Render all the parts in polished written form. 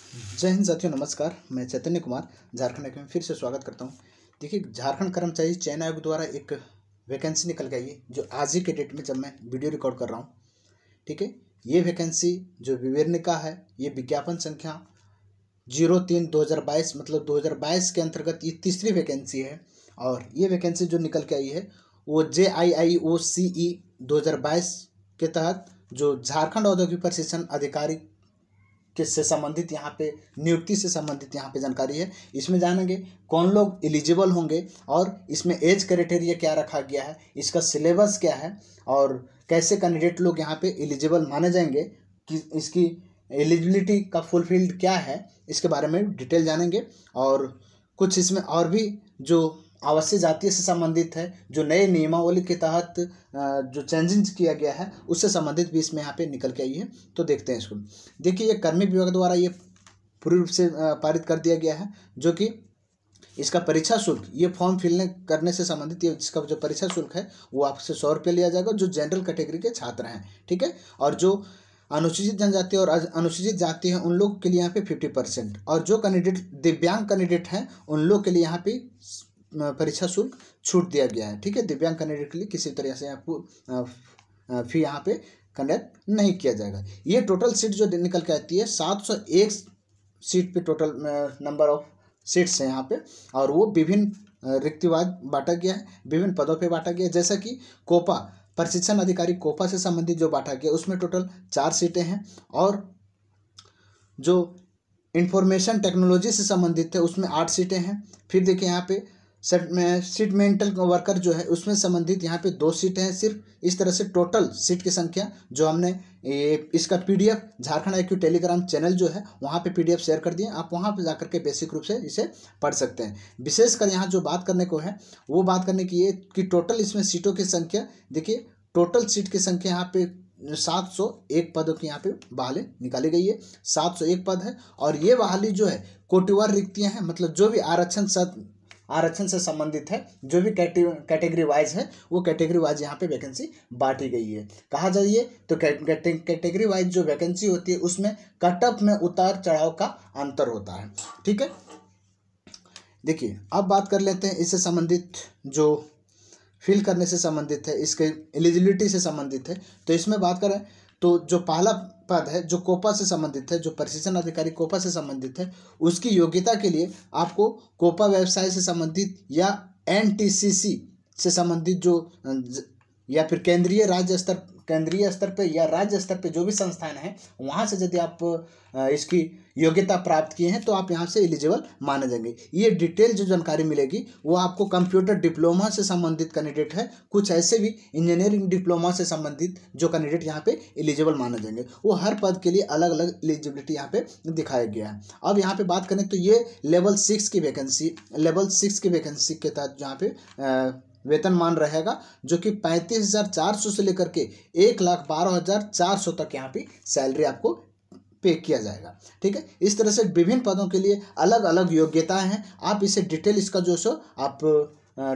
जय हिंद साथियों, नमस्कार। मैं चैतन्य कुमार झारखंड में फिर से स्वागत करता हूं। देखिए, झारखंड कर्मचारी चयन आयोग द्वारा एक वैकेंसी निकल के आई है, जो आज ही के डेट में जब मैं वीडियो रिकॉर्ड कर रहा हूं, ठीक है। ये वैकेंसी जो विवरणिका है, ये विज्ञापन संख्या 03/2022 मतलब 2022 के अंतर्गत ये तीसरी वैकेंसी है। और ये वैकेंसी जो निकल के आई है वो JIIOCE 2022 के तहत जो झारखंड औद्योगिक प्रशिक्षण अधिकारी से संबंधित यहाँ पे नियुक्ति से संबंधित यहाँ पे जानकारी है। इसमें जानेंगे कौन लोग एलिजिबल होंगे और इसमें एज क्राइटेरिया क्या रखा गया है, इसका सिलेबस क्या है और कैसे कैंडिडेट लोग यहाँ पे एलिजिबल माने जाएंगे, कि इसकी एलिजिबिलिटी का फुलफिल्ड क्या है, इसके बारे में डिटेल जानेंगे। और कुछ इसमें और भी जो आवासीय जाति से संबंधित है, जो नए नियमावली के तहत जो चेंजिंग किया गया है उससे संबंधित भी इसमें यहाँ पे निकल के आई है। तो देखते हैं इसको। देखिए, ये कार्मिक विभाग द्वारा ये पूर्ण रूप से पारित कर दिया गया है, जो कि इसका परीक्षा शुल्क, ये फॉर्म फिल करने से संबंधित ये इसका जो परीक्षा शुल्क है वो आपसे 100 रुपये लिया जाएगा, जो जनरल कैटेगरी के छात्र हैं, ठीक है। और जो अनुसूचित जनजाति और अनुसूचित जाति हैं उन लोग के लिए यहाँ पे 50%, और जो कैंडिडेट दिव्यांग कैंडिडेट हैं उन लोग के लिए यहाँ पे परीक्षा शुल्क छूट दिया गया है, ठीक है। दिव्यांग कैंडिडेट के लिए किसी तरह से आपको फी यहाँ पे कंडक्ट नहीं किया जाएगा। ये टोटल सीट जो निकल के आती है 701 सीट पे टोटल नंबर ऑफ सीट्स हैं यहाँ पे, और वो विभिन्न रिक्तिवाद बांटा गया है, विभिन्न पदों पे बांटा गया है। जैसा कि कोपा प्रशिक्षण अधिकारी कोपा से संबंधित जो बांटा गया उसमें टोटल 4 सीटें हैं, और जो इंफॉर्मेशन टेक्नोलॉजी से संबंधित है उसमें 8 सीटें हैं। फिर देखिए यहाँ पे सीट मेंटल वर्कर जो है उसमें संबंधित यहाँ पे 2 सीटें हैं सिर्फ। इस तरह से टोटल सीट की संख्या जो हमने इसका PDF Jharkhand IQ Telegram channel जो है वहाँ पे PDF शेयर कर दिए, आप वहाँ पे जाकर के बेसिक रूप से इसे पढ़ सकते हैं। विशेषकर यहाँ जो बात करने को है वो बात करने की ये कि टोटल इसमें सीटों की संख्या, देखिए टोटल सीट की संख्या यहाँ पे 701 पदों की यहाँ पे बहाली निकाली गई है। 701 पद है, और ये बहाली जो है कोटिवार रिक्तियाँ हैं, मतलब जो भी आरक्षण से संबंधित है, जो भी कैटेगरी वाइज है वो कैटेगरी वाइज यहाँ पे वैकेंसी बांटी गई है। कहा जाइए तो कैटेगरी वाइज जो वैकेंसी होती है उसमें कट ऑफ में उतार चढ़ाव का अंतर होता है, ठीक है। देखिए, अब बात कर लेते हैं इससे संबंधित जो फिल करने से संबंधित है, इसके एलिजिबिलिटी से संबंधित है। तो इसमें बात करें तो जो पहला पद है जो कोपा से संबंधित है, जो प्रशिक्षण अधिकारी कोपा से संबंधित है, उसकी योग्यता के लिए आपको कोपा व्यवसाय से संबंधित या NTCC से संबंधित जो या फिर केंद्रीय स्तर पे या राज्य स्तर पे जो भी संस्थान है वहाँ से यदि आप इसकी योग्यता प्राप्त किए हैं तो आप यहाँ से एलिजिबल माने जाएंगे। ये डिटेल जो जानकारी मिलेगी वो आपको कंप्यूटर डिप्लोमा से संबंधित कैंडिडेट है, कुछ ऐसे भी इंजीनियरिंग डिप्लोमा से संबंधित जो कैंडिडेट यहाँ पे एलिजिबल माने जाएंगे, वो हर पद के लिए अलग अलग एलिजिबिलिटी यहाँ पे दिखाया गया है। अब यहाँ पे बात करें तो ये लेवल 6 की वैकेंसी के तहत जहाँ पे वेतनमान रहेगा, जो कि 35,400 से लेकर के 1,12,400 तक यहाँ पे सैलरी आपको पे किया जाएगा, ठीक है। इस तरह से विभिन्न पदों के लिए अलग अलग योग्यताएं हैं। आप इसे डिटेल इसका जो सो आप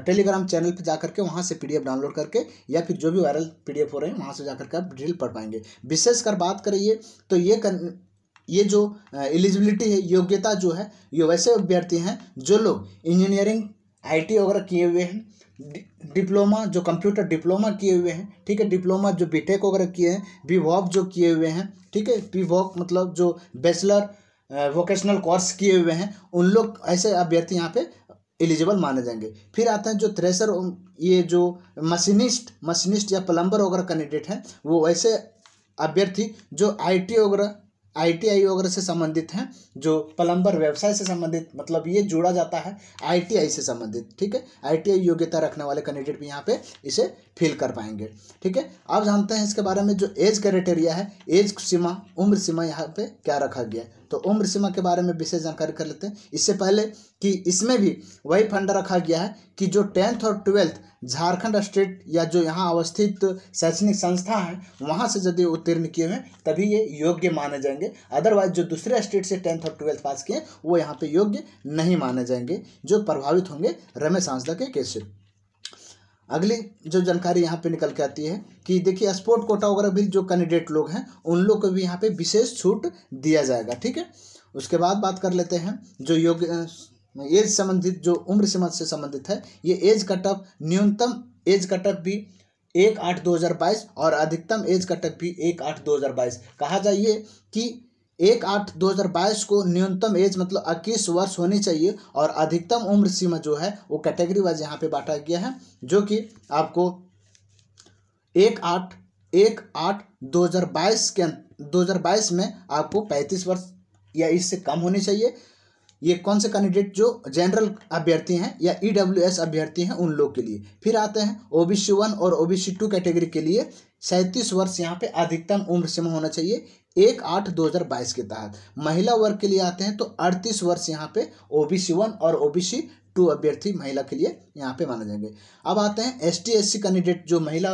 टेलीग्राम चैनल पे जाकर के वहाँ से PDF डाउनलोड करके या फिर जो भी वायरल PDF हो रहे हैं वहाँ से जाकर के आप डिटेल पढ़ पाएंगे। विशेषकर बात करिए तो ये जो एलिजिबिलिटी है, योग्यता जो है, ये वैसे अभ्यर्थी हैं जो लोग इंजीनियरिंग IT वगैरह किए हुए हैं, डिप्लोमा जो कंप्यूटर डिप्लोमा किए हुए हैं, ठीक है, डिप्लोमा जो BTech वगैरह किए हैं, BVOC जो किए हुए हैं, ठीक है, BVOC मतलब जो बैचलर वोकेशनल कोर्स किए हुए हैं, उन लोग ऐसे अभ्यर्थी यहाँ पे एलिजिबल माने जाएंगे। फिर आते हैं जो थ्रेशर, ये जो मशीनिस्ट या प्लम्बर वगैरह कैंडिडेट हैं, वो ऐसे अभ्यर्थी जो ITI वगैरह से संबंधित हैं, जो प्लम्बर व्यवसाय से संबंधित, मतलब ये जोड़ा जाता है ITI से संबंधित, ठीक है। ITI योग्यता रखने वाले कैंडिडेट भी यहाँ पे इसे फिल कर पाएंगे, ठीक है। अब जानते हैं इसके बारे में जो एज क्राइटेरिया है, एज सीमा, उम्र सीमा यहाँ पे क्या रखा गया है। तो उम्र सीमा के बारे में विशेष जानकारी कर लेते हैं। इससे पहले कि इसमें भी वही फंडा रखा गया है कि जो 10th और 12th झारखंड स्टेट या जो यहाँ अवस्थित शैक्षणिक संस्था है वहाँ से यदि उत्तीर्ण किए हुए तभी ये योग्य माने जाएंगे। अदरवाइज जो दूसरे स्टेट से 10th और 12th पास किए वो यहाँ पे योग्य नहीं माने जाएंगे, जो प्रभावित होंगे रमेश हांसदा के केस से। अगली जो जानकारी यहाँ पे निकल के आती है कि देखिए स्पोर्ट कोटा वगैरह भी जो कैंडिडेट लोग हैं उन लोग को भी यहाँ पे विशेष छूट दिया जाएगा। ठीक है, उसके बाद बात कर लेते हैं जो योग्य एज संबंधित जो उम्र सीमा से संबंधित है, ये एज कटअप, न्यूनतम एज कटअप भी 1/8/2022 और अधिकतम एज कटअप भी 1/8/2022। कहा जाइए कि 1/8/2022 को न्यूनतम एज मतलब 21 वर्ष होनी चाहिए और अधिकतम उम्र सीमा जो है वो कैटेगरी वाइज यहाँ पे बांटा गया है, जो कि आपको 1/8/2022 में आपको 35 वर्ष या इससे कम होनी चाहिए। ये कौन से कैंडिडेट जो जनरल अभ्यर्थी हैं या ईडब्ल्यूएस अभ्यर्थी हैं उन लोग के लिए। फिर आते हैं ओबीसी 1 और ओबीसी 2 कैटेगरी के लिए 37 वर्ष यहाँ पे अधिकतम उम्र सीमा होना चाहिए 1/8/2022 के तहत। महिला वर्ग के लिए आते हैं तो 38 वर्ष यहाँ पे ओबीसी 1 और ओबीसी 2 अभ्यर्थी महिला के लिए यहाँ पे माने जाएंगे। अब आते हैं एसटी एससी कैंडिडेट जो महिला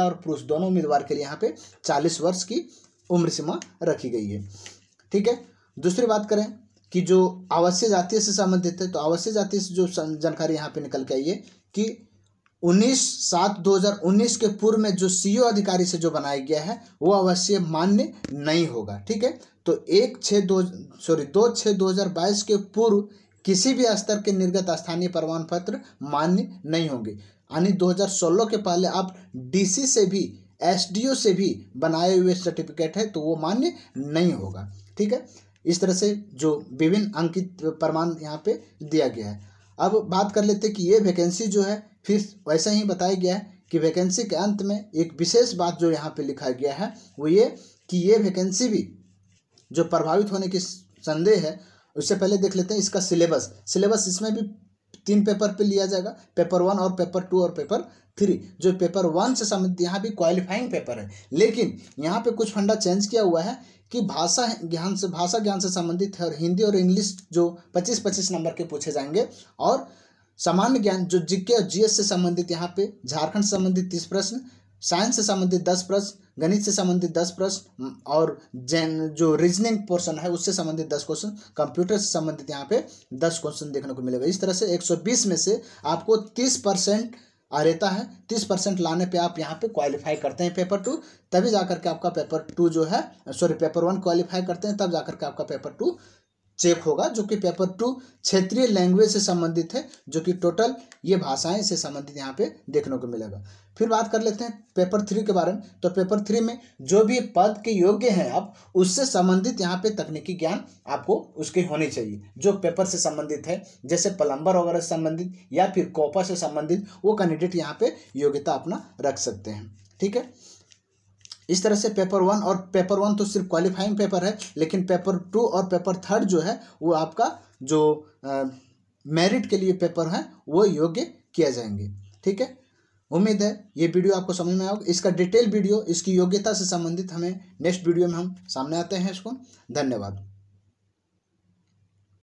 और पुरुष दोनों उम्मीदवार के लिए यहाँ पे 40 वर्ष की उम्र सीमा रखी गई है। ठीक है, दूसरी बात करें कि जो आवासीय जाति से संबंधित है, तो आवासीय जाति से जो जानकारी यहाँ पे निकल के आई है कि 19/7/2019 के पूर्व में जो सीओ अधिकारी से जो बनाया गया है वो अवश्य मान्य नहीं होगा। ठीक है, तो 2/6/2022 के पूर्व किसी भी स्तर के निर्गत स्थानीय प्रमाण पत्र मान्य नहीं होंगे। यानी 2016 के पहले आप डीसी से भी एसडीओ से भी बनाए हुए सर्टिफिकेट है तो वो मान्य नहीं होगा। ठीक है, इस तरह से जो विभिन्न अंकित प्रमाण यहाँ पे दिया गया है। अब बात कर लेते हैं कि ये वैकेंसी जो है फिर वैसा ही बताया गया है कि वैकेंसी के अंत में एक विशेष बात जो यहाँ पे लिखा गया है वो ये कि ये वैकेंसी भी जो प्रभावित होने की संदेह है, उससे पहले देख लेते हैं इसका सिलेबस इसमें भी 3 पेपर पे लिया जाएगा, पेपर 1 और पेपर 2 और पेपर 3। जो पेपर 1 से संबंधित यहाँ भी क्वालिफाइंग पेपर है, लेकिन यहाँ पे कुछ फंडा चेंज किया हुआ है कि भाषा ज्ञान से संबंधित है और हिंदी और इंग्लिश जो 25-25 नंबर के पूछे जाएंगे और सामान्य ज्ञान जो जीके और जीएस से संबंधित यहाँ पे झारखंड से संबंधित 30 प्रश्न, साइंस से संबंधित 10 प्रश्न, गणित से संबंधित 10 प्रश्न और जो रीजनिंग पोर्शन है उससे संबंधित 10 क्वेश्चन, कंप्यूटर से संबंधित यहाँ पे 10 क्वेश्चन देखने को मिलेगा। इस तरह से 120 में से आपको 30% आ रहता है। 30% लाने पे आप यहाँ पे क्वालिफाई करते हैं पेपर 2, तभी जाकर के आपका पेपर 2 जो है पेपर 1 क्वालिफाई करते हैं तब जाकर के आपका पेपर 2 चेक होगा, जो कि पेपर 2 क्षेत्रीय लैंग्वेज से संबंधित है, जो कि टोटल ये भाषाएं से संबंधित यहाँ पे देखने को मिलेगा। फिर बात कर लेते हैं पेपर 3 के बारे में। तो पेपर 3 में जो भी पद के योग्य हैं आप उससे संबंधित यहाँ पे तकनीकी ज्ञान आपको उसकी होनी चाहिए जो पेपर से संबंधित है, जैसे प्लम्बर वगैरह से संबंधित या फिर कोपा से संबंधित वो कैंडिडेट यहाँ पे योग्यता अपना रख सकते हैं। ठीक है, इस तरह से पेपर 1 तो सिर्फ क्वालिफाइंग पेपर है, लेकिन पेपर 2 और पेपर 3 जो है वो आपका जो मेरिट के लिए पेपर है वो योग्य किया जाएंगे। ठीक है, उम्मीद है ये वीडियो आपको समझ में आएगा। इसका डिटेल वीडियो इसकी योग्यता से संबंधित हमें नेक्स्ट वीडियो में हम सामने आते हैं। इसको धन्यवाद।